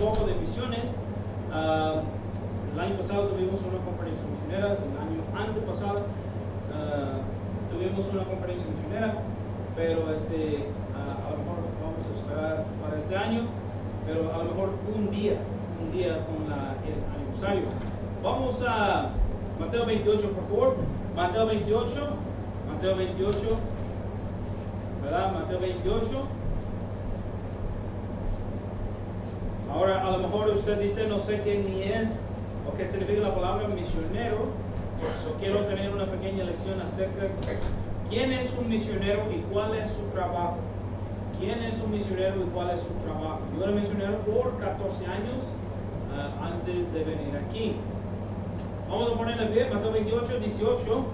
poco de misiones. El año pasado tuvimos una conferencia misionera, el año antepasado tuvimos una conferencia misionera, pero a lo mejor vamos a esperar para este año, pero a lo mejor un día con el aniversario. Vamos a Mateo 28, por favor. Mateo 28, ¿verdad? Mateo 28. Ahora, a lo mejor usted dice, no sé qué ni es o qué significa la palabra misionero. So, quiero tener una pequeña lección acerca de quién es un misionero y cuál es su trabajo. ¿Quién es un misionero y cuál es su trabajo? Yo era misionero por 14 años antes de venir aquí. Vamos a ponerle pie, Mateo 28, 18.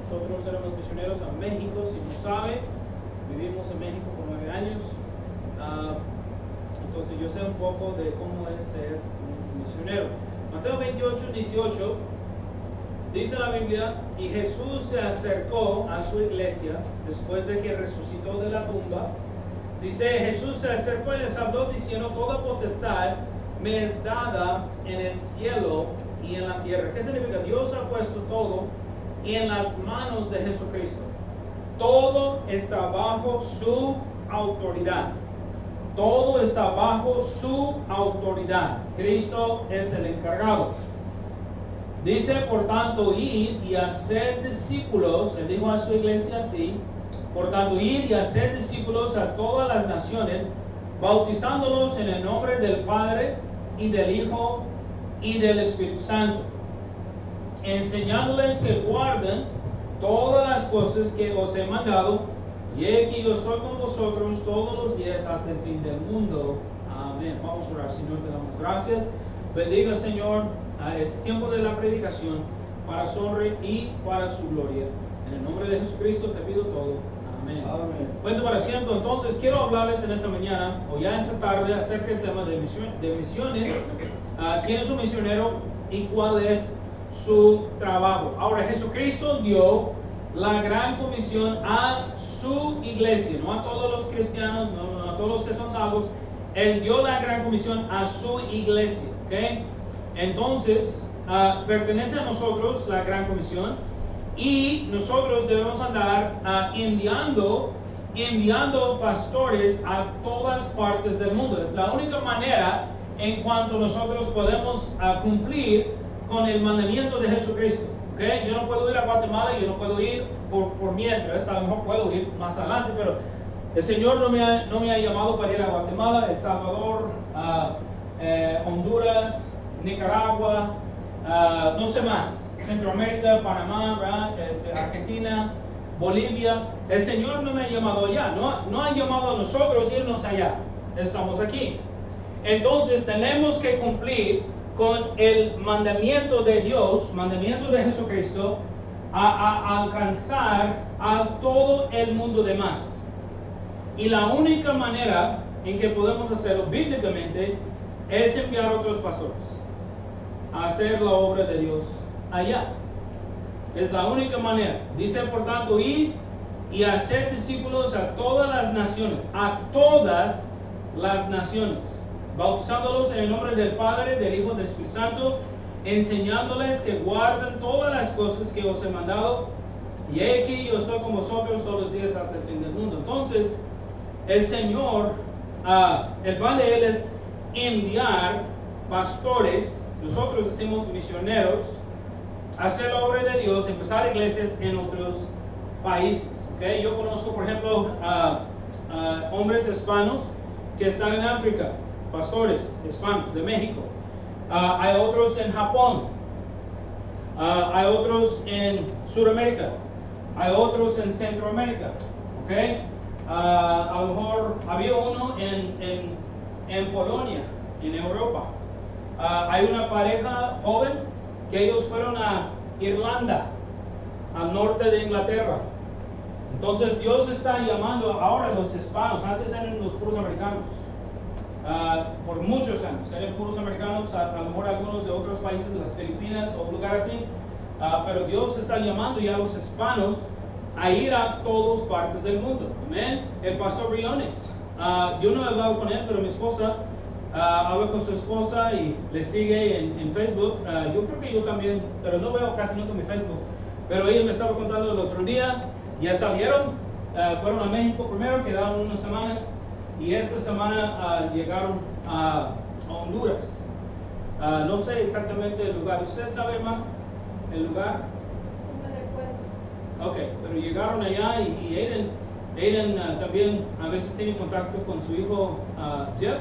Nosotros éramos misioneros a México, si no sabe, vivimos en México por 9 años. Entonces yo sé un poco de cómo es ser un misionero. Mateo 28, 18, dice la Biblia, y Jesús se acercó a su iglesia después de que resucitó de la tumba. Dice, Jesús se acercó y les habló diciendo, toda potestad me es dada en el cielo y en la tierra. ¿Qué significa? Dios ha puesto todo en las manos de Jesucristo. Todo está bajo su autoridad. Todo está bajo su autoridad. Cristo es el encargado. Dice, por tanto, id y hacer discípulos. Él dijo a su iglesia así. Por tanto, id y hacer discípulos a todas las naciones, bautizándolos en el nombre del Padre y del Hijo y del Espíritu Santo, enseñándoles que guarden todas las cosas que os he mandado, y he aquí yo estoy con vosotros todos los días hasta el fin del mundo. Amén. Vamos a orar. Señor, te damos gracias. Bendiga, Señor, a este tiempo de la predicación para su honra y para su gloria. En el nombre de Jesucristo te pido todo. Amén. Amén. Bueno, para asiento. Entonces quiero hablarles en esta mañana o ya esta tarde acerca del tema de misiones. ¿Quién es un misionero y cuál es su trabajo? Ahora, Jesucristo dio la gran comisión a su iglesia, no a todos los cristianos, no a todos los que son salvos. Él dio la gran comisión a su iglesia, ¿ok? Entonces, pertenece a nosotros la gran comisión y nosotros debemos andar enviando pastores a todas partes del mundo. Es la única manera en cuanto nosotros podemos cumplir con el mandamiento de Jesucristo. ¿Okay? Yo no puedo ir a Guatemala, yo no puedo ir por mientras, a lo mejor puedo ir más adelante, pero el Señor no me ha llamado para ir a Guatemala, El Salvador, Honduras, Nicaragua, no sé más, Centroamérica, Panamá, Argentina, Bolivia. El Señor no me ha llamado allá, no ha llamado a nosotros irnos allá, estamos aquí. Entonces tenemos que cumplir con el mandamiento de Dios, mandamiento de Jesucristo, a alcanzar a todo el mundo demás. Y la única manera en que podemos hacerlo bíblicamente es enviar otros pastores a hacer la obra de Dios allá. Es la única manera. Dice, por tanto, ir y hacer discípulos a todas las naciones, bautizándolos en el nombre del Padre, del Hijo y del Espíritu Santo, enseñándoles que guarden todas las cosas que os he mandado, y he aquí yo estoy con vosotros todos los días hasta el fin del mundo. Entonces, el Señor, el plan de Él es enviar pastores, nosotros decimos misioneros, a hacer la obra de Dios, empezar iglesias en otros países. ¿Okay? Yo conozco, por ejemplo, hombres hispanos que están en África, pastores hispanos de México. Hay otros en Japón, hay otros en Sudamérica, hay otros en Centroamérica. ¿Okay? A lo mejor había uno en Polonia, en Europa. Hay una pareja joven que ellos fueron a Irlanda, al norte de Inglaterra. Entonces Dios está llamando ahora a los hispanos. Antes eran los puros americanos. Por muchos años eran puros americanos, a lo mejor algunos de otros países, de las Filipinas o lugares así. Pero Dios está llamando ya a los hispanos a ir a todas partes del mundo. Amén. El pastor Briones Yo no he hablado con él, pero mi esposa habla con su esposa y le sigue en Facebook. Yo creo que yo también, pero no veo casi nunca mi Facebook. Pero ella me estaba contando el otro día, ya salieron, fueron a México primero, quedaron unas semanas y esta semana llegaron a Honduras. No sé exactamente el lugar. ¿Usted sabe, hermano, el lugar? No me recuerdo. Ok, pero llegaron allá y Aiden también a veces tiene contacto con su hijo Jeff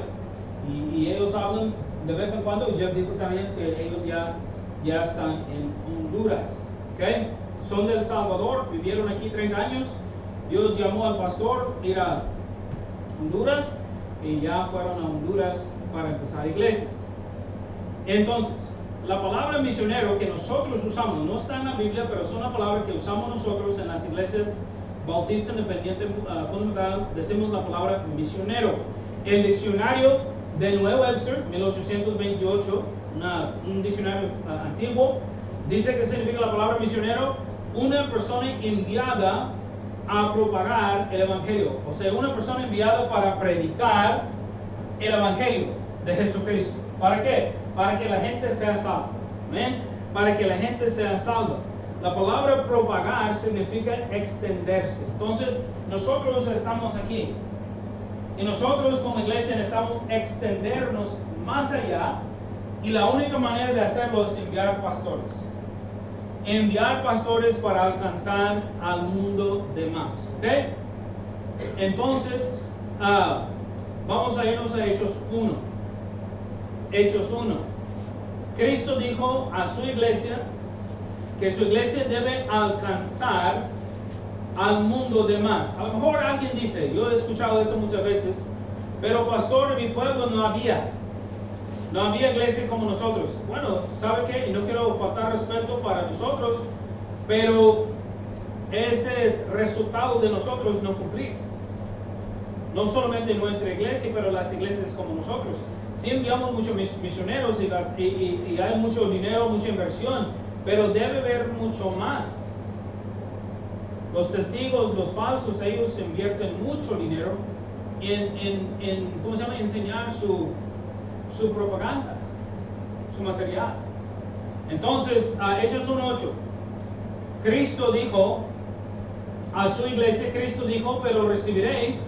y ellos hablan de vez en cuando. Y Jeff dijo también que ellos ya están en Honduras. Okay. Son de El Salvador, vivieron aquí 30 años. Dios llamó al pastor a ir a Honduras y ya fueron a Honduras para empezar iglesias. Entonces, la palabra misionero que nosotros usamos no está en la Biblia, pero es una palabra que usamos nosotros en las iglesias Bautista Independiente Fundamental. Decimos la palabra misionero. El diccionario de Nuevo Webster, 1828, un diccionario antiguo, dice que significa la palabra misionero: una persona enviada a propagar el evangelio. O sea, una persona enviada para predicar el evangelio de Jesucristo. ¿Para qué? Para que la gente sea salva. ¿Amén? Para que la gente sea salva. La palabra propagar significa extenderse. Entonces, nosotros estamos aquí y nosotros como iglesia necesitamos extendernos más allá, y la única manera de hacerlo es enviar pastores. Enviar pastores para alcanzar al mundo de más. ¿Ok? Entonces, vamos a irnos a Hechos 1. Hechos 1. Cristo dijo a su iglesia que su iglesia debe alcanzar al mundo de más. A lo mejor alguien dice, yo he escuchado eso muchas veces, pero pastor, en mi pueblo no había iglesia como nosotros. Bueno, ¿sabe qué? Y no quiero faltar respeto para nosotros, pero este es resultado de nosotros no cumplir. No solamente nuestra iglesia, pero las iglesias como nosotros. Sí enviamos muchos misioneros y hay mucho dinero, mucha inversión, pero debe haber mucho más. Los testigos, los falsos, ellos invierten mucho dinero en ¿cómo se llama? Enseñar su propaganda, su material. Entonces, Hechos 1:8, Cristo dijo a su iglesia, Cristo dijo, pero recibiréis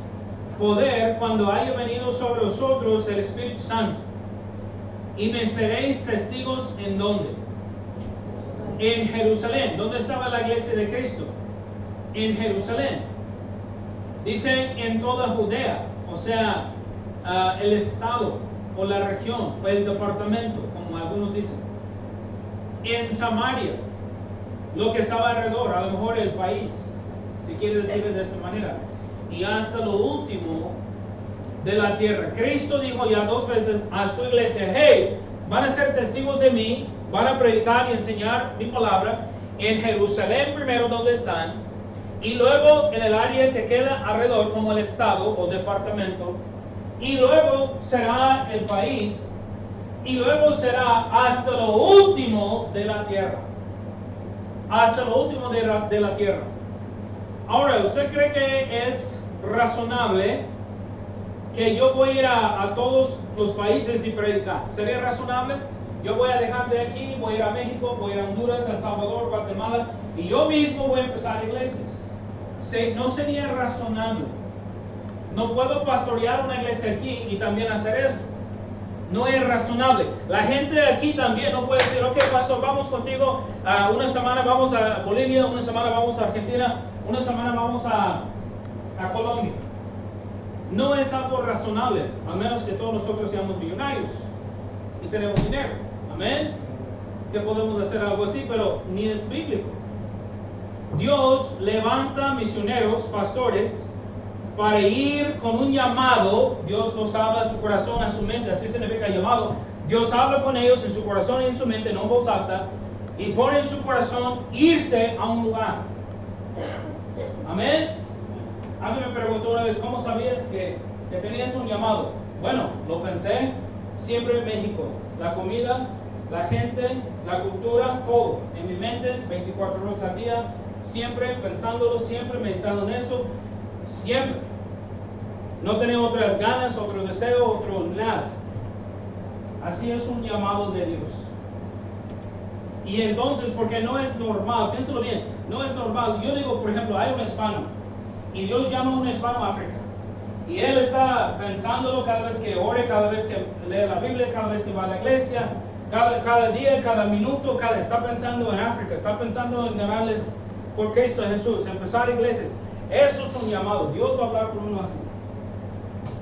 poder cuando haya venido sobre vosotros el Espíritu Santo, y me seréis testigos. ¿En dónde? En Jerusalén. ¿Dónde estaba la iglesia de Cristo? En Jerusalén. Dice en toda Judea, o sea, el estado o la región o el departamento, como algunos dicen. En Samaria, lo que estaba alrededor, a lo mejor el país, si quiere decir de esa manera, y hasta lo último de la tierra. Cristo dijo ya 2 veces a su iglesia, hey, van a ser testigos de mí, van a predicar y enseñar mi palabra en Jerusalén primero, donde están, y luego en el área que queda alrededor, como el estado o departamento, y luego será el país, y luego será hasta lo último de la tierra. Hasta lo último de la tierra. Ahora, ¿usted cree que es razonable que yo voy a ir a todos los países y predicar? ¿Sería razonable? Yo voy a dejar de aquí, voy a ir a México, voy a ir a Honduras, El Salvador, Guatemala, y yo mismo voy a empezar iglesias. No sería razonable. No puedo pastorear una iglesia aquí y también hacer eso. No es razonable. La gente de aquí también no puede decir, ok, pastor, vamos contigo, una semana vamos a Bolivia, una semana vamos a Argentina, una semana vamos a Colombia. No es algo razonable, al menos que todos nosotros seamos millonarios y tenemos dinero. Amén. Que podemos hacer algo así, pero ni es bíblico. Dios levanta misioneros, pastores, para ir con un llamado. Dios nos habla a su corazón, a su mente, así significa llamado. Dios habla con ellos en su corazón y en su mente, no en voz alta, y pone en su corazón irse a un lugar. Amén. Alguien me preguntó una vez, ¿cómo sabías que tenías un llamado? Bueno, lo pensé siempre en México. La comida, la gente, la cultura, todo en mi mente, 24 horas al día, siempre pensándolo, siempre meditando en eso, siempre. no tener otras ganas, otro deseo, otro nada. Así es un llamado de Dios. Y entonces, porque no es normal, piénsalo bien, no es normal. Yo digo, por ejemplo, hay un hispano y Dios llama a un hispano a África. Y él está pensándolo cada vez que ore, cada vez que lee la Biblia, cada vez que va a la iglesia, cada día, cada minuto, está pensando en África, está pensando en ganarles por Cristo Jesús, empezar iglesias. Eso es un llamado. Dios va a hablar con uno así.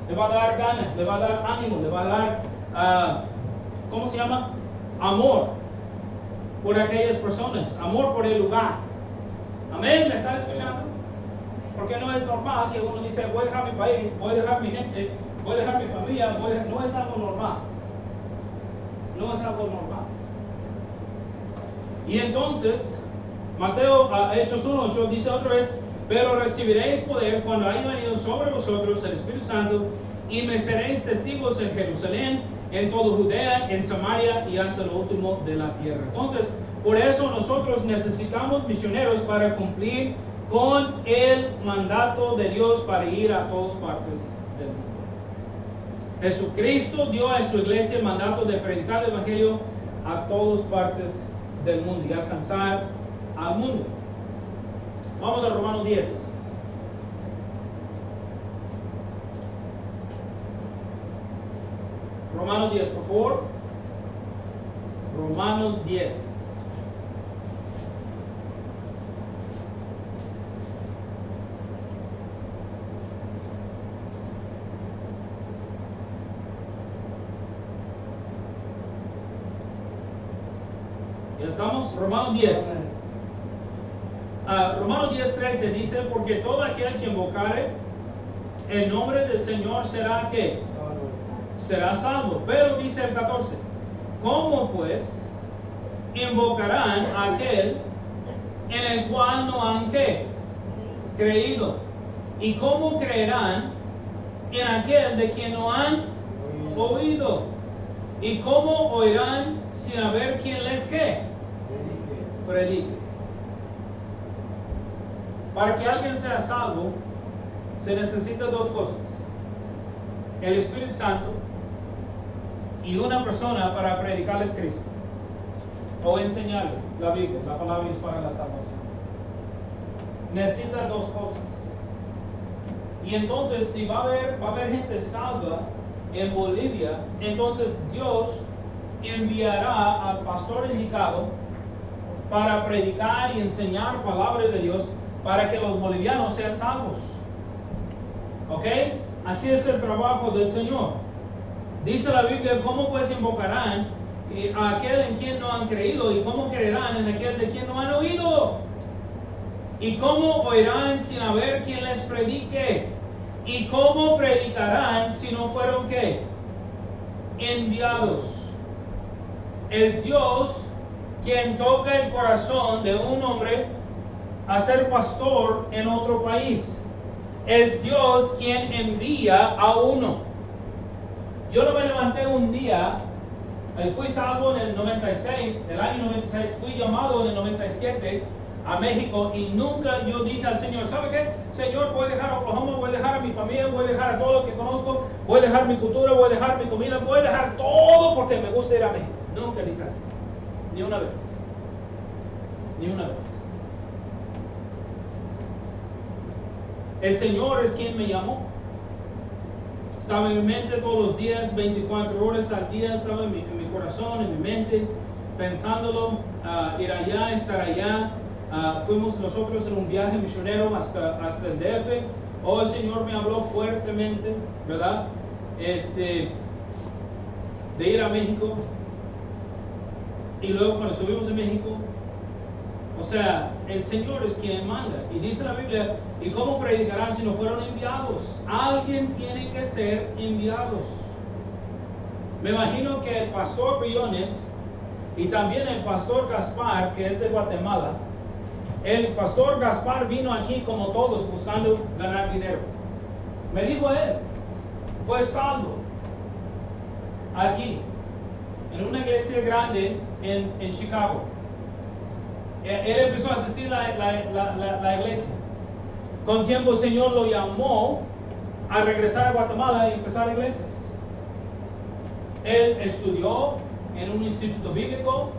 Le va a dar ganas, le va a dar ánimo, le va a dar, ¿cómo se llama? Amor por aquellas personas, amor por el lugar. Amén, ¿me están escuchando? Porque no es normal que uno dice, voy a dejar mi país, voy a dejar mi gente, voy a dejar mi familia, no es algo normal. No es algo normal. Y entonces, Mateo, Hechos 1:8 dice otra vez, pero recibiréis poder cuando haya venido sobre vosotros el Espíritu Santo y me seréis testigos en Jerusalén, en toda Judea, en Samaria y hasta lo último de la tierra. Entonces, por eso nosotros necesitamos misioneros para cumplir con el mandato de Dios para ir a todas partes del mundo. Jesucristo dio a su iglesia el mandato de predicar el Evangelio a todas partes del mundo y alcanzar al mundo. Vamos a Romanos 10. Romanos 10, por favor. Romanos 10. ¿Ya estamos? Romanos 10. Romanos 10:13 dice, porque todo aquel que invocare el nombre del Señor será ¿qué? Será salvo. Pero dice el 14, ¿cómo pues invocarán a aquel en el cual no han ¿qué? Creído? ¿Y cómo creerán en aquel de quien no han oído? ¿Y cómo oirán sin haber quien les ¿qué? Predique. Para que alguien sea salvo, se necesita dos cosas: el Espíritu Santo y una persona para predicarles Cristo o enseñarle la Biblia, la palabra es para la salvación. Necesita dos cosas. Y entonces, si va a haber gente salva en Bolivia, entonces Dios enviará al pastor indicado para predicar y enseñar palabra de Dios para que los bolivianos sean salvos. ¿Ok? Así es el trabajo del Señor. Dice la Biblia, ¿cómo pues invocarán a aquel en quien no han creído? ¿Y cómo creerán en aquel de quien no han oído? ¿Y cómo oirán sin haber quien les predique? ¿Y cómo predicarán si no fueron ¿qué? Enviados. Es Dios quien toca el corazón de un hombre a ser pastor en otro país. Es Dios quien envía a uno. Yo no me levanté un día, fui salvo en el 96, el año 96, fui llamado en el 97 a México y nunca yo dije al Señor, ¿sabe qué? Señor, voy a dejar a Oklahoma, voy a dejar a mi familia, voy a dejar a todo lo que conozco, voy a dejar mi cultura, voy a dejar mi comida, voy a dejar todo porque me gusta ir a México. Nunca dije así, ni una vez, ni una vez. El Señor es quien me llamó. Estaba en mi mente todos los días, 24 horas al día, estaba en mi corazón, en mi mente, pensándolo, ir allá, estar allá. Fuimos nosotros en un viaje misionero hasta el DF. Oh, el Señor me habló fuertemente, ¿verdad? De ir a México. Y luego cuando estuvimos en México, o sea, el Señor es quien manda. Y dice la Biblia, ¿y cómo predicarán si no fueron enviados? Alguien tiene que ser enviados. Me imagino que el pastor Briones y también el pastor Gaspar, que es de Guatemala, el pastor Gaspar vino aquí como todos buscando ganar dinero. Me dijo él, fue salvo aquí, en una iglesia grande en Chicago. Él empezó a asistir a la iglesia. Con tiempo el Señor lo llamó a regresar a Guatemala y empezar iglesias. Él estudió en un instituto bíblico,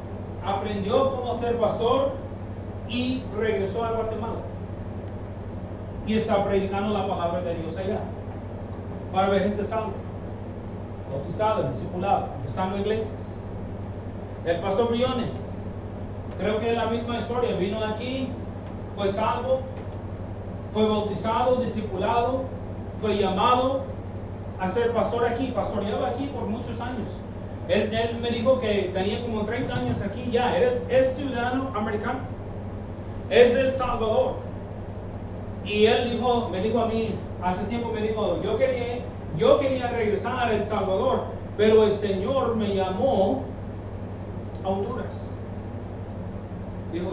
aprendió cómo ser pastor y regresó a Guatemala. Y está predicando la palabra de Dios allá. Para ver gente salva, bautizada, discipulada, empezando iglesias. El pastor Briones, creo que es la misma historia. Vino aquí, fue salvo, fue bautizado, discipulado, fue llamado a ser pastor aquí. Pastoreaba aquí por muchos años. Él me dijo que tenía como 30 años aquí ya. Es ciudadano americano. Es del Salvador. Y él me dijo a mí, hace tiempo me dijo, yo quería regresar a El Salvador, pero el Señor me llamó a Honduras. Dijo,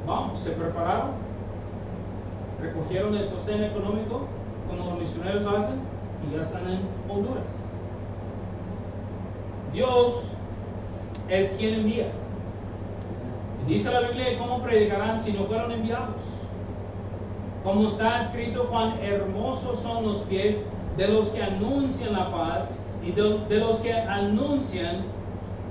vamos, se prepararon, recogieron el sostén económico como los misioneros hacen y ya están en Honduras. Dios es quien envía. Dice la Biblia, ¿cómo predicarán si no fueron enviados? Como está escrito, cuán hermosos son los pies de los que anuncian la paz y de los que anuncian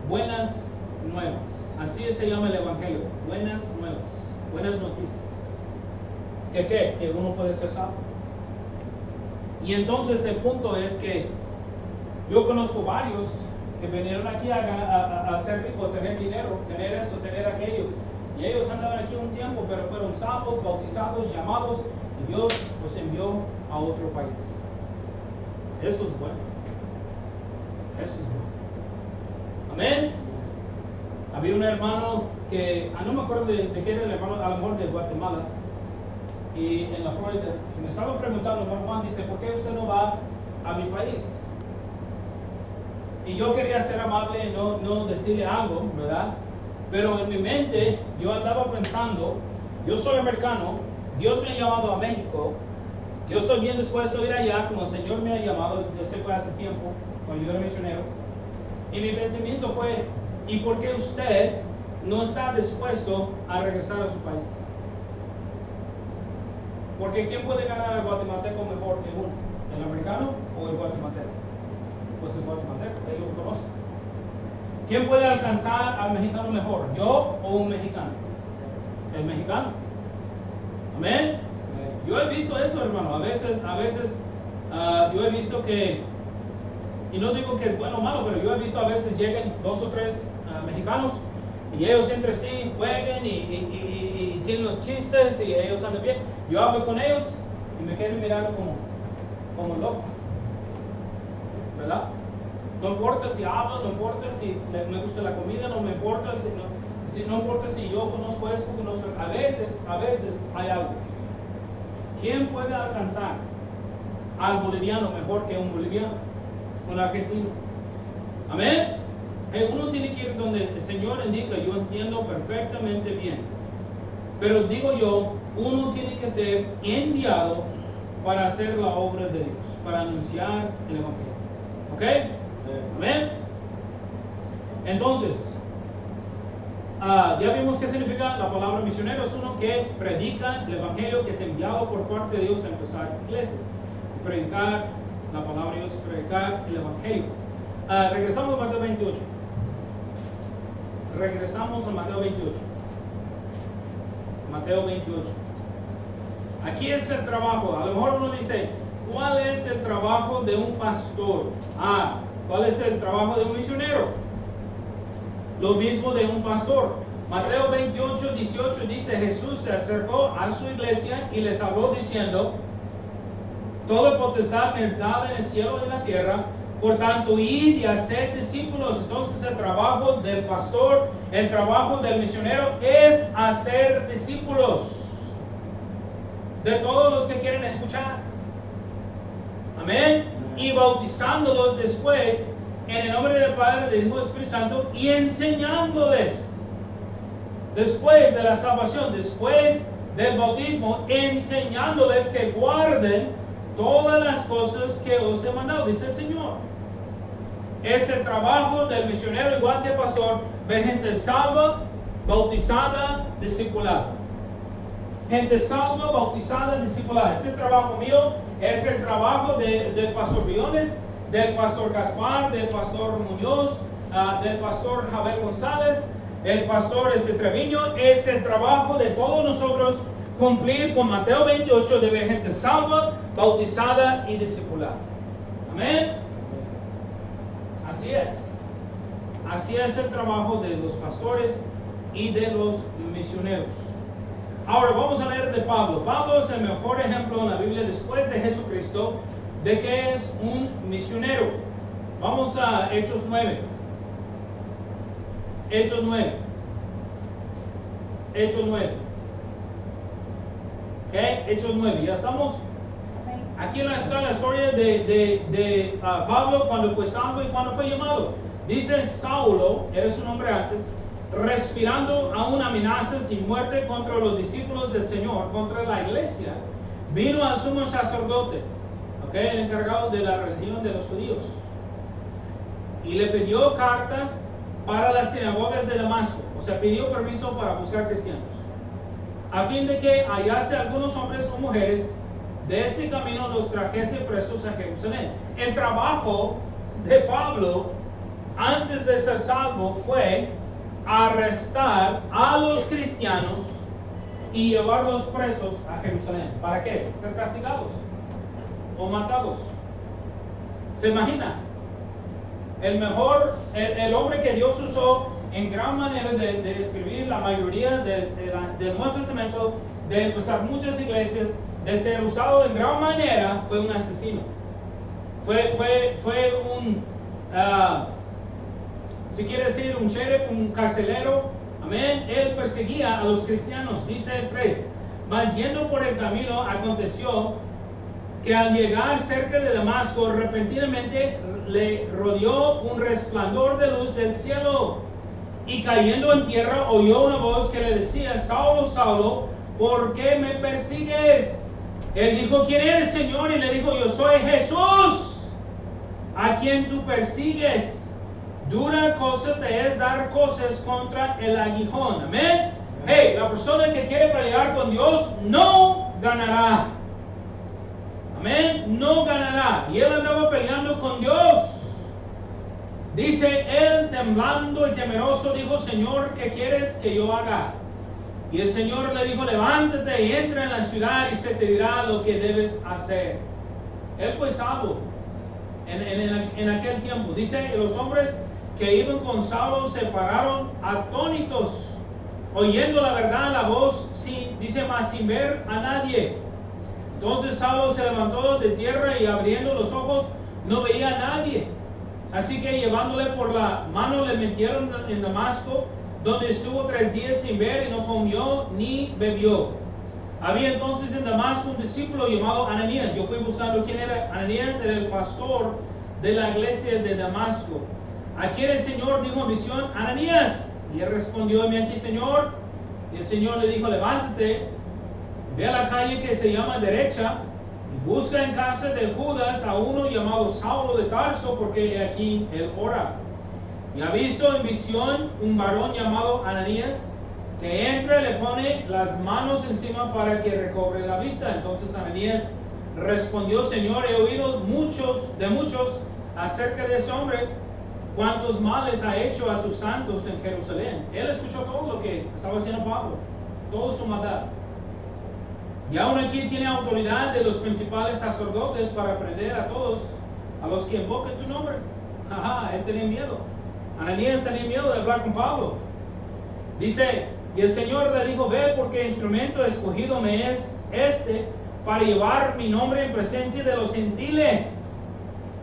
buenas nuevas. Así se llama el Evangelio, buenas nuevas, buenas noticias. Que uno puede ser salvo. Y entonces el punto es que yo conozco varios que vinieron aquí a ser ricos, tener dinero, tener esto, tener aquello. Y ellos andaban aquí un tiempo, pero fueron salvos, bautizados, llamados, y Dios los envió a otro país. Eso es bueno. Eso es bueno. Amén. Había un hermano que, no me acuerdo de qué era el hermano, a lo mejor de Guatemala, y en la Florida, que me estaba preguntando, hermano Juan, dice, ¿por qué usted no va a mi país? Y yo quería ser amable y no decirle algo, ¿verdad? Pero en mi mente yo andaba pensando, yo soy americano, Dios me ha llamado a México, yo estoy bien dispuesto a ir allá como el Señor me ha llamado, ese fue hace tiempo, cuando yo era misionero. Y mi pensamiento fue, ¿y por qué usted no está dispuesto a regresar a su país? Porque ¿quién puede ganar al guatemalteco mejor que uno? ¿El americano o el guatemalteco? Pues el guatemalteco, él lo conoce. ¿Quién puede alcanzar al mexicano mejor? ¿Yo o un mexicano? El mexicano. Amén. Yo he visto eso, hermano. A veces yo he visto que, y no digo que es bueno o malo, pero yo he visto a veces llegan 2 o 3 mexicanos y ellos entre sí jueguen y tienen los chistes y ellos andan bien. Yo hablo con ellos y me quedo mirando como loco, ¿verdad? No importa si hablo, no importa si me gusta la comida, no me importa no importa si yo conozco esto, a veces hay algo. ¿Quién puede alcanzar al boliviano mejor que un boliviano, un argentino? Amén. Uno tiene que ir donde el Señor indica. Yo entiendo perfectamente bien, pero digo yo, uno tiene que ser enviado para hacer la obra de Dios, para anunciar el Evangelio. ¿Ok? Amén. Entonces, ya vimos qué significa la palabra misionero. Es uno que predica el Evangelio, que es enviado por parte de Dios a empezar iglesias, predicar la palabra de Dios, predicar el Evangelio. Regresamos a Mateo 28. Regresamos a Mateo 28. Mateo 28. Aquí es el trabajo. A lo mejor uno dice, ¿cuál es el trabajo de un pastor? ¿Cuál es el trabajo de un misionero? Lo mismo de un pastor. Mateo 28, 18 dice, Jesús se acercó a su iglesia y les habló diciendo, toda potestad me es dada en el cielo y en la tierra, por tanto id y haced discípulos. Entonces el trabajo del pastor, el trabajo del misionero es hacer discípulos de todos los que quieren escuchar. Amén. Y bautizándolos después en el nombre del Padre, del Hijo y del Espíritu Santo, y enseñándoles después de la salvación, después del bautismo, enseñándoles que guarden todas las cosas que os he mandado, dice el Señor. Es el trabajo del misionero, igual que el pastor, ver gente salva, bautizada, discipulada. gente salva, bautizada, discipulada. Ese trabajo mío es el trabajo del pastor Briones, del pastor Gaspar, del pastor Muñoz, del pastor Javier González, el pastor Treviño. Es el trabajo de todos nosotros cumplir con Mateo 28 de ver gente salva, bautizada y discipulada. Amén. Así es. Así es el trabajo de los pastores y de los misioneros. Ahora vamos a leer de Pablo. Pablo es el mejor ejemplo en la Biblia después de Jesucristo de que es un misionero. Vamos a Hechos 9. Hechos 9. Hechos 9. ¿Ok? Hechos 9. Ya estamos. Aquí está la historia de Pablo cuando fue salvo y cuando fue llamado. Dice Saulo, era su nombre antes, respirando aún amenazas y muerte contra los discípulos del Señor, contra la iglesia, vino al sumo sacerdote, ¿okay? El encargado de la religión de los judíos, y le pidió cartas para las sinagogas de Damasco, o sea, pidió permiso para buscar cristianos, a fin de que hallase algunos hombres o mujeres de este camino los trajese presos a Jerusalén. El trabajo de Pablo antes de ser salvo fue arrestar a los cristianos y llevarlos presos a Jerusalén. ¿Para qué? Ser castigados o matados. ¿Se imagina? El hombre que Dios usó en gran manera de escribir la mayoría del Nuevo Testamento, de empezar muchas iglesias, de ser usado en gran manera, fue un asesino. Fue un, si quiere decir, un sheriff, un carcelero. Amén. Él perseguía a los cristianos. Dice el 3. Mas yendo por el camino, aconteció que al llegar cerca de Damasco, repentinamente le rodeó un resplandor de luz del cielo. Y cayendo en tierra, oyó una voz que le decía: Saulo, Saulo, ¿por qué me persigues? Él dijo: ¿quién eres, Señor? Y le dijo: yo soy Jesús, a quien tú persigues. Dura cosa te es dar cosas contra el aguijón. Amén. Hey, la persona que quiere pelear con Dios no ganará. Amén. No ganará. Y él andaba peleando con Dios. Dice él, temblando y temeroso, dijo: Señor, ¿qué quieres que yo haga? Y el Señor le dijo: levántate y entra en la ciudad y se te dirá lo que debes hacer. Él fue salvo en aquel tiempo. Dice: los hombres que iban con Saulo se pararon atónitos, oyendo la verdad, la voz, dice, mas sin ver a nadie. Entonces Saulo se levantó de tierra y abriendo los ojos no veía a nadie. Así que llevándole por la mano le metieron en Damasco, donde estuvo 3 días sin ver y no comió ni bebió. Había entonces en Damasco un discípulo llamado Ananías. Yo fui buscando quién era. Ananías era el pastor de la iglesia de Damasco. ¿A quién el Señor dijo en visión? Ananías. Y él respondió: heme aquí, Señor. Y el Señor le dijo: levántate, ve a la calle que se llama Derecha y busca en casa de Judas a uno llamado Saulo de Tarso, porque aquí él ora. Y ha visto en visión un varón llamado Ananías, que entra y le pone las manos encima para que recobre la vista. Entonces Ananías respondió: Señor, he oído de muchos acerca de este hombre, cuántos males ha hecho a tus santos en Jerusalén. Él escuchó todo lo que estaba haciendo Pablo, toda su maldad. Y aún aquí tiene autoridad de los principales sacerdotes para prender a todos a los que invocan tu nombre. Ajá, él tenía miedo. Ananías tenía miedo de hablar con Pablo. Dice: y el Señor le dijo: ve, porque instrumento escogido me es para llevar mi nombre en presencia de los gentiles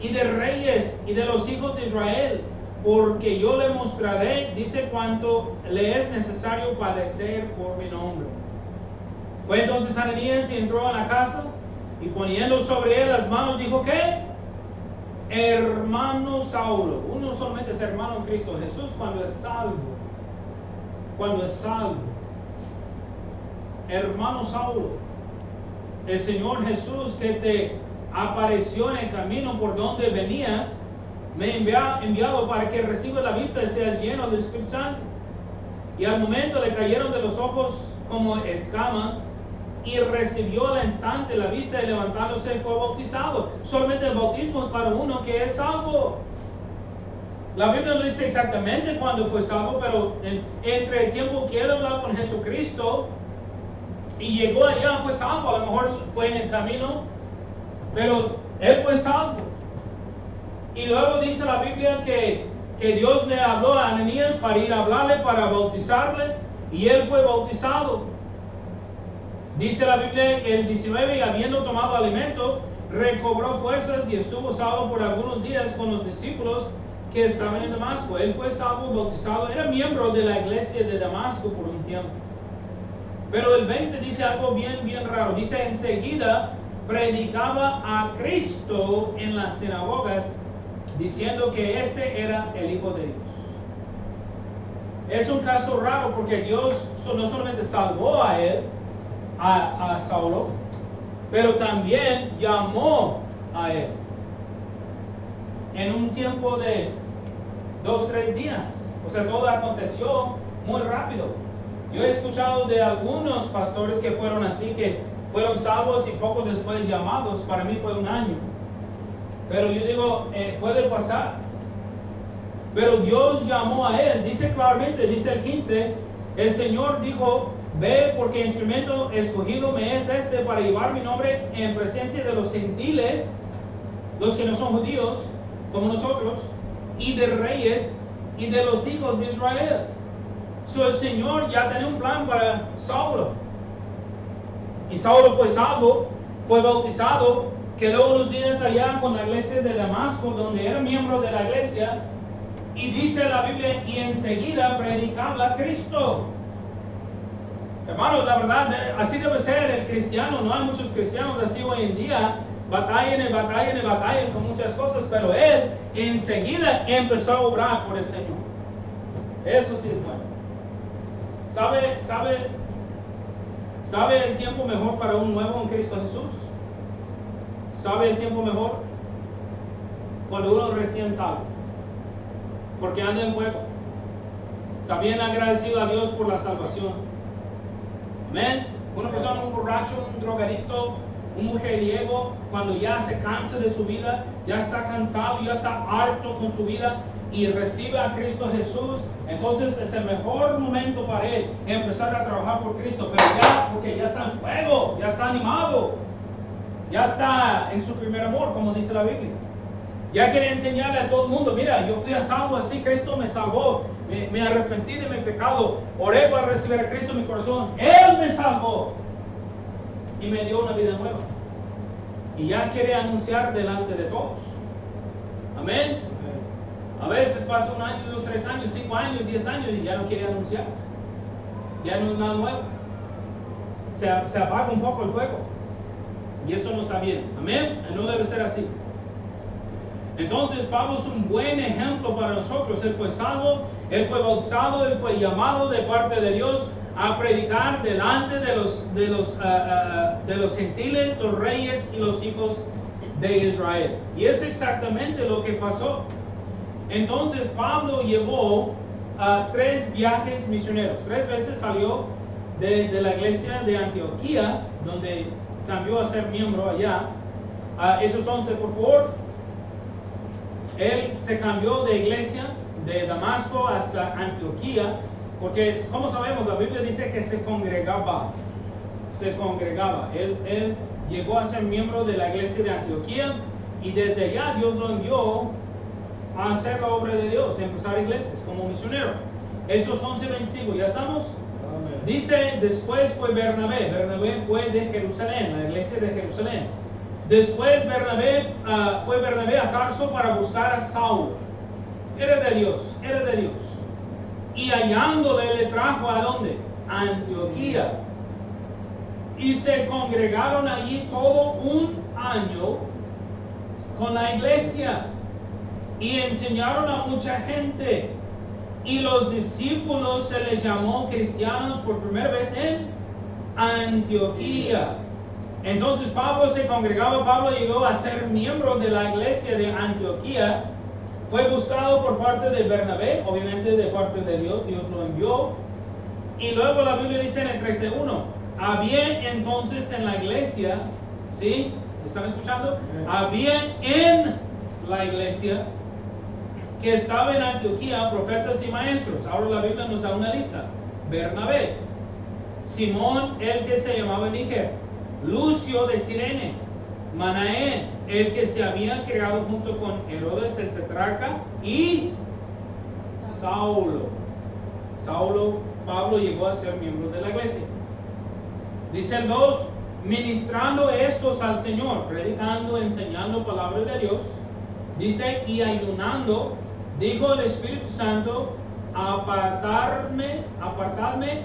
y de reyes y de los hijos de Israel, porque yo le mostraré, dice, cuánto le es necesario padecer por mi nombre. Fue entonces Ananías y entró a la casa, y poniendo sobre él las manos dijo: ¿qué? Hermano Saulo. Uno solamente es hermano en Cristo Jesús cuando es salvo. Cuando es salvo. Hermano Saulo, el Señor Jesús que te apareció en el camino por donde venías, me ha enviado para que reciba la vista y seas lleno del Espíritu Santo. Y al momento le cayeron de los ojos como escamas, y recibió al instante la vista y levantándose fue bautizado. Solamente el bautismo es para uno que es salvo. La Biblia no dice exactamente cuándo fue salvo, pero entre el tiempo que él hablaba con Jesucristo y llegó allá fue salvo. A lo mejor fue en el camino, pero él fue salvo. Y luego dice la Biblia que Dios le habló a Ananías para ir a hablarle, para bautizarle, y él fue bautizado. Dice la Biblia el 19, y habiendo tomado alimento, recobró fuerzas y estuvo salvo por algunos días con los discípulos que estaban en Damasco. Él fue salvo, bautizado, era miembro de la iglesia de Damasco por un tiempo. Pero el 20 dice algo bien raro. Dice, enseguida predicaba a Cristo en las sinagogas, diciendo que este era el Hijo de Dios. Es un caso raro porque Dios no solamente salvó a él, a Saulo, pero también llamó a él en un tiempo de 2-3 días. O sea, todo aconteció muy rápido. Yo he escuchado de algunos pastores que fueron así, que fueron salvos y poco después llamados. Para mí fue un año. Pero yo digo, puede pasar. Pero Dios llamó a él. Dice claramente, dice el 15, el Señor dijo, ve porque instrumento escogido me es este para llevar mi nombre en presencia de los gentiles, los que no son judíos, como nosotros, y de reyes y de los hijos de Israel. So, el Señor ya tenía un plan para Saulo. Y Saulo fue salvo, fue bautizado, quedó unos días allá con la iglesia de Damasco, donde era miembro de la iglesia, y dice la Biblia, y enseguida predicaba a Cristo. Hermanos, la verdad, así debe ser el cristiano. No hay muchos cristianos así hoy en día. Batallan con muchas cosas, pero él enseguida empezó a obrar por el Señor. Eso sí es bueno. ¿Sabe el tiempo mejor para un nuevo en Cristo Jesús? ¿Sabe el tiempo mejor? Cuando uno recién salvo, porque anda en fuego. Está bien agradecido a Dios por la salvación. Amén. Una persona, un borracho, un drogadicto, un mujeriego, cuando ya se cansa de su vida, ya está cansado, ya está harto con su vida y recibe a Cristo Jesús, entonces es el mejor momento para él empezar a trabajar por Cristo, pero ya, porque ya está en fuego, ya está animado, ya está en su primer amor, como dice la Biblia. Ya quiere enseñarle a todo el mundo, mira, yo fui a salvo así, Cristo me salvó, me arrepentí de mi pecado, oré para recibir a Cristo en mi corazón, Él me salvó y me dio una vida nueva. Y ya quiere anunciar delante de todos. Amén. A veces pasa 1 año, 2, 3 años, 5 años, 10 años y ya no quiere anunciar. Ya no es nada nuevo. Se apaga un poco el fuego. Y eso no está bien. Amén. No debe ser así. Entonces Pablo es un buen ejemplo para nosotros. Él fue salvo, él fue bautizado, él fue llamado de parte de Dios a predicar delante de los gentiles, los reyes y los hijos de Israel. Y es exactamente lo que pasó. Entonces Pablo llevó 3 viajes misioneros. 3 veces salió de la iglesia de Antioquía, donde cambió a ser miembro allá. Hechos 11, por favor. Él se cambió de iglesia de Damasco hasta Antioquía, porque como sabemos, la Biblia dice que se congregaba. Él llegó a ser miembro de la iglesia de Antioquía y desde allá Dios lo envió a hacer la obra de Dios, de empezar iglesias como misionero. Hechos 11:25, ¿ya estamos? Amén. Dice, después fue Bernabé. Bernabé fue de Jerusalén, la iglesia de Jerusalén. Después fue Bernabé a Tarso para buscar a Saulo. Era de Dios. Y hallándole le trajo ¿a dónde? A Antioquía. Y se congregaron allí todo un año con la iglesia. Y enseñaron a mucha gente. Y los discípulos se les llamó cristianos por primera vez en Antioquía. Entonces Pablo se congregaba, Pablo llegó a ser miembro de la iglesia de Antioquía, fue buscado por parte de Bernabé, obviamente de parte de Dios, Dios lo envió, y luego la Biblia dice en el 13:1, Había entonces en la iglesia, ¿sí? ¿Están escuchando? Había en la iglesia que estaba en Antioquía profetas y maestros. Ahora la Biblia nos da una lista. Bernabé, Simón el que se llamaba Níger, Lucio de Cirene, Manaén el que se había criado junto con Herodes el tetrarca, y Saulo. Pablo llegó a ser miembro de la iglesia. Dice el 2, ministrando estos al Señor, predicando, enseñando palabras de Dios. Dice, y ayunando, dijo el Espíritu Santo, apartarme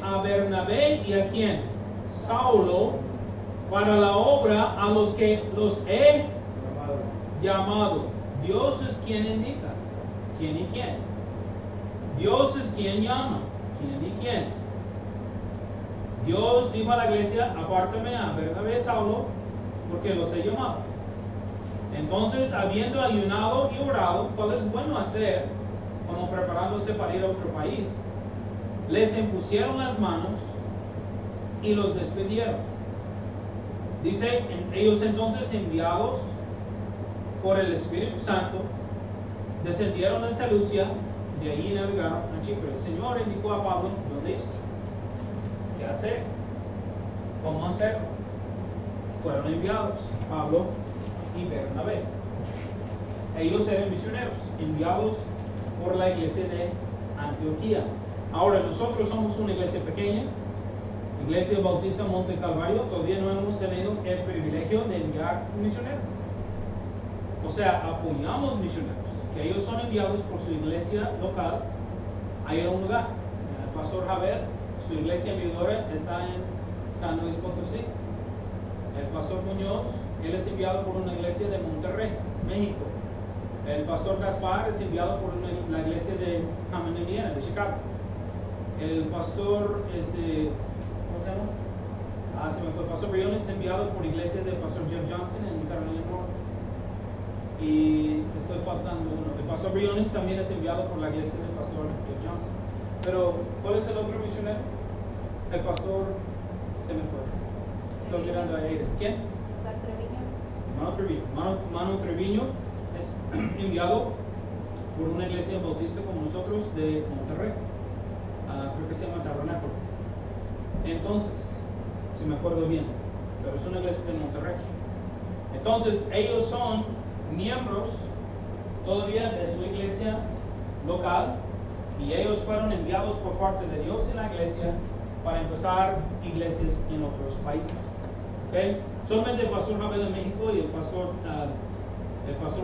a Bernabé y a quién, Saulo, para la obra a los que los he llamado. Dios es quien indica quién y quién. Dios es quien llama quién y quién. Dios dijo a la iglesia, apártame a Bernabé y Saulo, porque los he llamado. Entonces, habiendo ayunado y orado, ¿cuál es bueno hacer? Como preparándose para ir a otro país, les impusieron las manos y los despidieron. Dice, ellos entonces, enviados por el Espíritu Santo, descendieron a Seleucia, de allí navegaron a Chipre. El Señor indicó a Pablo dónde ir, qué hacer, cómo hacerlo. Fueron enviados Pablo y Bernabé. Ellos eran misioneros, enviados por la iglesia de Antioquía. Ahora, nosotros somos una iglesia pequeña, Iglesia Bautista Monte Calvario. Todavía no hemos tenido el privilegio de enviar un misionero. O sea, apoyamos misioneros, que ellos son enviados por su iglesia local a ir a un lugar. El pastor Javier, su iglesia enviadora está en San Luis Potosí. El pastor Muñoz, él es enviado por una iglesia de Monterrey, México. El pastor Gaspar es enviado por la iglesia de Hammond, Indiana, de Chicago. El pastor, ¿cómo se llama? Se me fue. El pastor Briones es enviado por iglesia del pastor Jeff Johnson en Carolina Norte. Y estoy faltando uno. El pastor Briones también es enviado por la iglesia del pastor Jeff Johnson. Pero, ¿cuál es el otro misionero? El pastor, se me fue. Estoy mirando a él. ¿Quién? Mano Treviño es enviado por una iglesia bautista como nosotros de Monterrey. Creo que se llama Tabernáculo. Entonces, si me acuerdo bien, pero es una iglesia de Monterrey. Entonces, ellos son miembros todavía de su iglesia local, y ellos fueron enviados por parte de Dios en la iglesia para empezar iglesias en otros países. ¿Okay? Solamente el pastor Javier de México y el pastor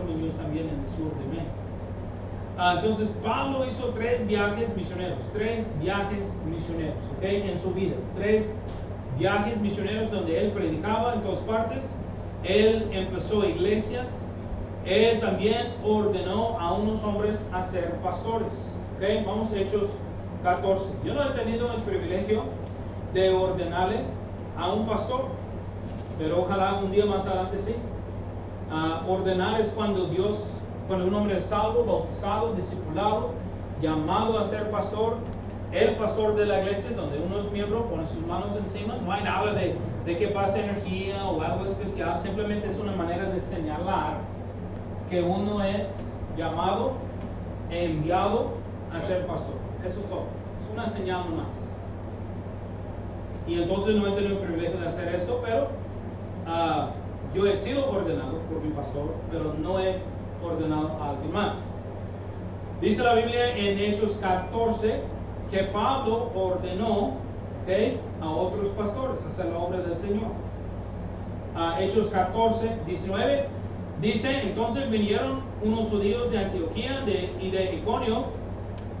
Muñoz también en el sur de México. Entonces Pablo hizo 3 viajes misioneros, ¿okay? En su vida. 3 viajes misioneros donde él predicaba en todas partes. Él empezó iglesias. Él también ordenó a unos hombres a ser pastores. ¿Okay? Vamos a Hechos 14. Yo no he tenido el privilegio de ordenarle a un pastor, pero ojalá un día más adelante sí. Ordenar es cuando un hombre es salvo, bautizado, discipulado, llamado a ser pastor, el pastor de la iglesia, donde unos miembros ponen sus manos encima. No hay nada de que pase energía o algo especial, simplemente es una manera de señalar que uno es llamado e enviado a ser pastor. Eso es todo, es una señal nomás. Y entonces no he tenido el privilegio de hacer esto, pero yo he sido ordenado por mi pastor, pero no he ordenado a alguien más. Dice la Biblia en Hechos 14 que Pablo ordenó, ¿okay?, a otros pastores a hacer la obra del Señor. Hechos 14, 19 dice: entonces vinieron unos judíos de Antioquía y de Iconio,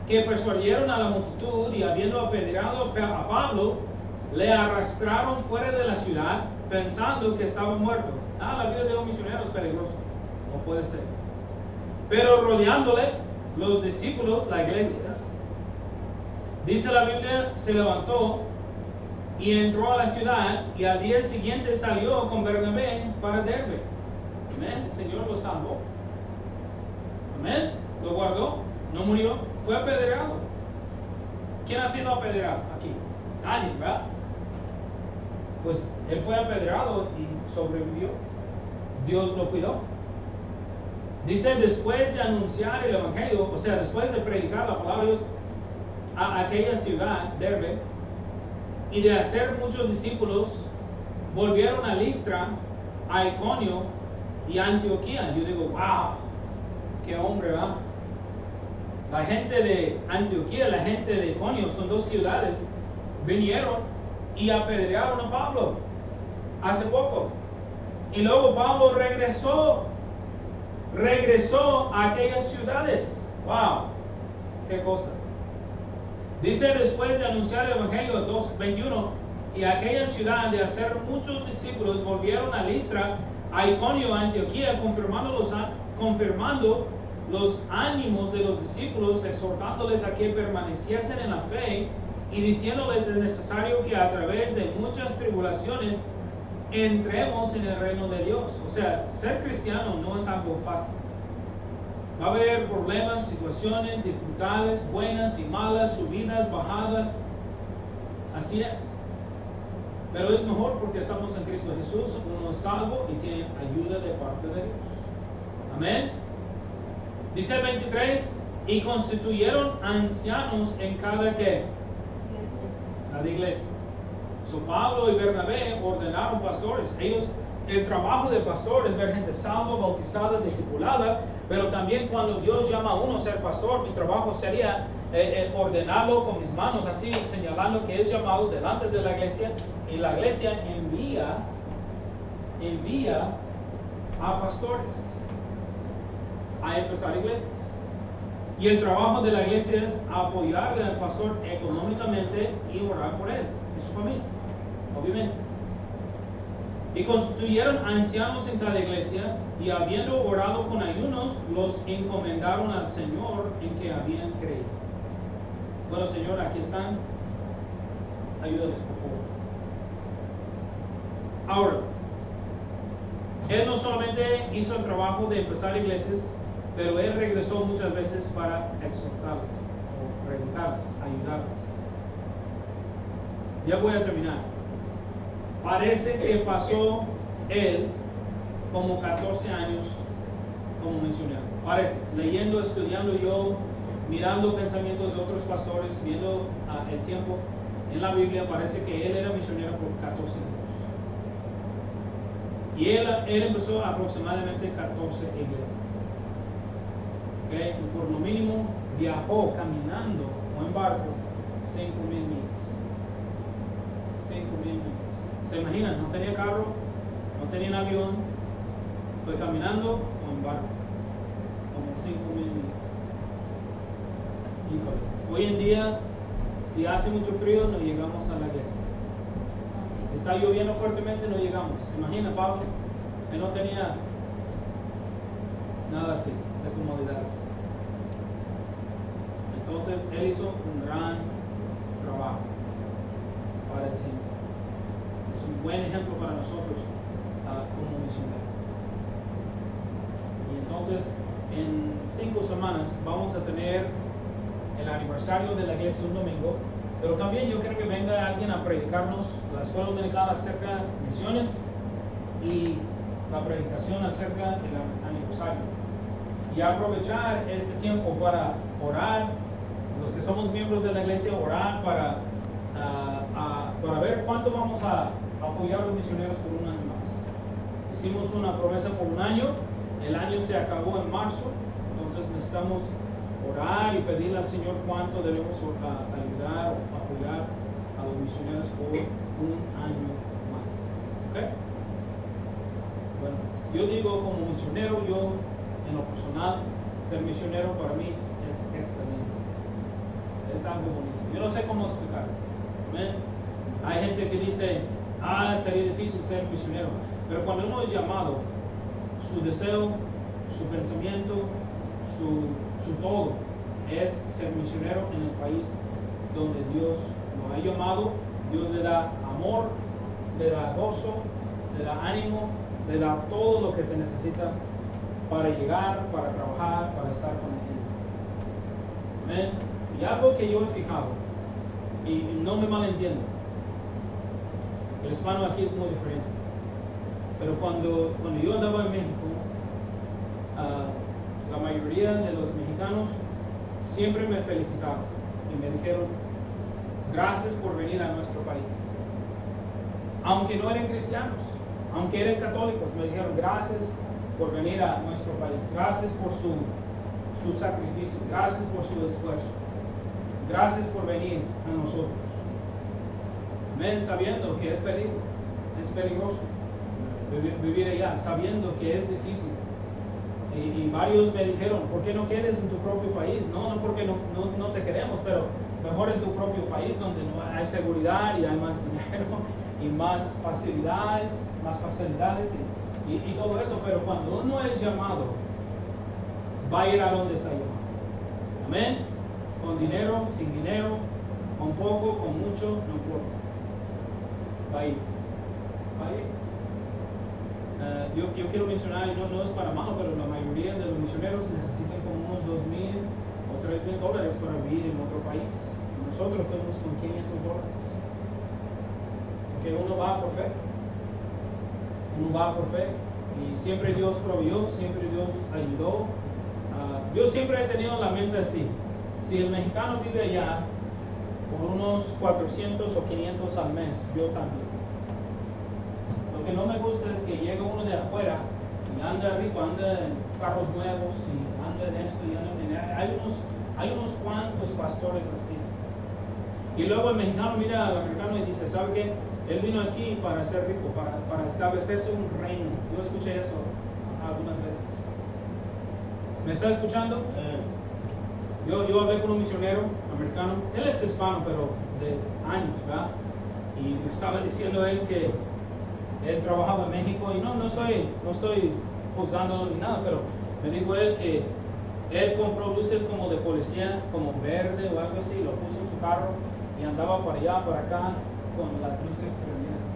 que persuadieron a la multitud, y habiendo apedreado a Pablo, le arrastraron fuera de la ciudad, pensando que estaba muerto. La vida de un misionero es peligroso, no puede ser. Pero rodeándole los discípulos, la iglesia, dice la Biblia, se levantó y entró a la ciudad, y al día siguiente salió con Bernabé para Derbe. Amén. El Señor lo salvó. Amén. Lo guardó, no murió, fue apedreado. ¿Quién ha sido apedreado aquí? Nadie, ¿verdad? pues él fue apedreado y sobrevivió. Dios lo cuidó. Dice, después de anunciar el evangelio, o sea, después de predicar la palabra de Dios a aquella ciudad, Derbe, y de hacer muchos discípulos, volvieron a Listra, a Iconio y a Antioquía. Yo digo, wow, qué hombre, ¿verdad? La gente de Antioquía, la gente de Iconio, son dos ciudades, vinieron y apedrearon a Pablo hace poco. Y luego Pablo regresó a aquellas ciudades. Wow, qué cosa. Dice, después de anunciar el evangelio 2:21, y aquella ciudad de hacer muchos discípulos, volvieron a Listra, a Iconio, a Antioquía, confirmando los ánimos de los discípulos, exhortándoles a que permaneciesen en la fe y diciéndoles es necesario que a través de muchas tribulaciones entremos en el reino de Dios. O sea, ser cristiano no es algo fácil. Va a haber problemas, situaciones, dificultades, buenas y malas, subidas, bajadas. Así es. Pero es mejor porque estamos en Cristo Jesús, uno es salvo y tiene ayuda de parte de Dios. Amén. Dice el 23, y constituyeron ancianos en cada que cada iglesia. So Pablo y Bernabé ordenaron pastores. El trabajo de pastor es ver gente salva, bautizada, discipulada, pero también cuando Dios llama a uno a ser pastor, mi trabajo sería ordenarlo con mis manos, así señalando que es llamado delante de la iglesia, y la iglesia envía a pastores a empezar iglesias. Y el trabajo de la iglesia es apoyarle al pastor económicamente y orar por él y su familia, obviamente. Y constituyeron ancianos en cada iglesia, y habiendo orado con ayunos, los encomendaron al Señor en que habían creído. Bueno, Señor, aquí están. Ayúdales, por favor. Ahora, Él no solamente hizo el trabajo de empezar iglesias, pero Él regresó muchas veces para exhortarles, o predicarles, ayudarles. Ya voy a terminar. Parece que pasó Él como 14 años como misionero. Parece, leyendo, estudiando yo, mirando pensamientos de otros pastores, viendo el tiempo en la Biblia, parece que Él era misionero por 14 años. Y él empezó aproximadamente 14 iglesias. ¿Okay? Y por lo mínimo viajó caminando o en barco 5,000 millas. 5,000 millas. ¿Se imaginan? No tenía carro, no tenía avión, fue caminando o en barco. Como 5,000 millas. Híjole. Hoy en día, si hace mucho frío, no llegamos a la iglesia. Si está lloviendo fuertemente, no llegamos. ¿Se imagina, Pablo? Él no tenía nada así de comodidades. Entonces, él hizo un gran trabajo para el Señor. Es un buen ejemplo para nosotros como misioneros. Y entonces, en 5 semanas vamos a tener el aniversario de la iglesia un domingo, pero también yo quiero que venga alguien a predicarnos la escuela dominical acerca de misiones y la predicación acerca del aniversario. Y aprovechar este tiempo para orar, los que somos miembros de la iglesia, orar para ver cuánto vamos a apoyar a los misioneros por un año más. Hicimos una promesa por un año, el año se acabó en marzo, entonces necesitamos orar y pedirle al Señor cuánto debemos ayudar o apoyar a los misioneros por un año más. ¿Ok? Bueno, yo digo como misionero, yo en lo personal, ser misionero para mí es excelente. Es algo bonito. Yo no sé cómo explicarlo. ¿Amén? Hay gente que dice, sería difícil ser misionero. Pero cuando uno es llamado, su deseo, su pensamiento, su todo es ser misionero en el país donde Dios lo ha llamado. Dios le da amor, le da gozo, le da ánimo, le da todo lo que se necesita para llegar, para trabajar, para estar con la gente. Amén. Y algo que yo he fijado, y no me malentiendo, El hispano aquí es muy diferente. Pero cuando yo andaba en México, la mayoría de los mexicanos siempre me felicitaron y me dijeron, gracias por venir a nuestro país. Aunque no eran cristianos, aunque eran católicos, me dijeron, gracias por venir a nuestro país, gracias por su sacrificio, gracias por su esfuerzo, gracias por venir a nosotros. Amén, sabiendo que es peligroso vivir allá, sabiendo que es difícil. Y varios me dijeron, ¿por qué no quedes en tu propio país? No porque no te queremos, pero mejor en tu propio país donde no hay seguridad y hay más dinero y más facilidades y todo eso. Pero cuando uno es llamado, va a ir a donde está llamado. Amén. Con dinero, sin dinero, con poco, con mucho, no importa. Va a ir. Yo quiero mencionar, y no es para malo, pero la mayoría de los misioneros necesitan como unos $2,000 o $3,000 para vivir en otro país. Nosotros fuimos con $500. Porque uno va por fe. Y siempre Dios proveyó, siempre Dios ayudó. Yo siempre he tenido la mente así. Si el mexicano vive allá por unos 400 o 500 al mes, yo también. Lo que no me gusta es que llega uno de afuera y anda rico, anda en carros nuevos y anda en esto y anda en... Hay unos cuantos pastores así. Y luego el mexicano mira al americano y dice, ¿sabe qué? Él vino aquí para ser rico, para establecerse un reino. Yo escuché eso algunas veces. ¿Me está escuchando? Yo hablé con un misionero americano. Él es hispano, pero de años, ¿verdad? Y me estaba diciendo él que él trabajaba en México y no estoy juzgándolo ni nada, pero me dijo él que él compró luces como de policía, como verde o algo así, lo puso en su carro y andaba para allá, para acá, con las luces prendidas.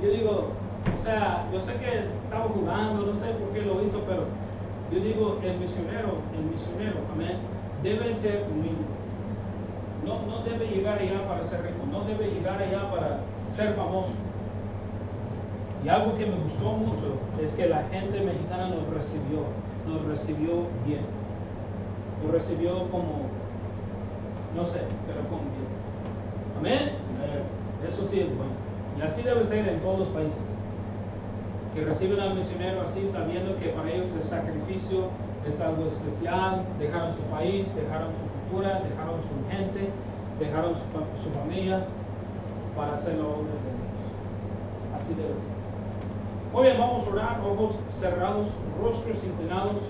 Yo digo, o sea, yo sé que estaba jugando, no sé por qué lo hizo, pero yo digo, el misionero, amén, debe ser humilde. No debe llegar allá para ser rico, no debe llegar allá para ser famoso. Y algo que me gustó mucho es que la gente mexicana nos recibió bien. Nos recibió como, no sé, pero como bien. Amén. Eso sí es bueno. Y así debe ser en todos los países. Que reciben al misionero así, sabiendo que para ellos el sacrificio es algo especial. Dejaron su país, dejaron su cultura, dejaron su gente, dejaron su familia para hacer la obra de Dios. Así debe ser. Muy bien, vamos a orar, ojos cerrados, rostros inclinados.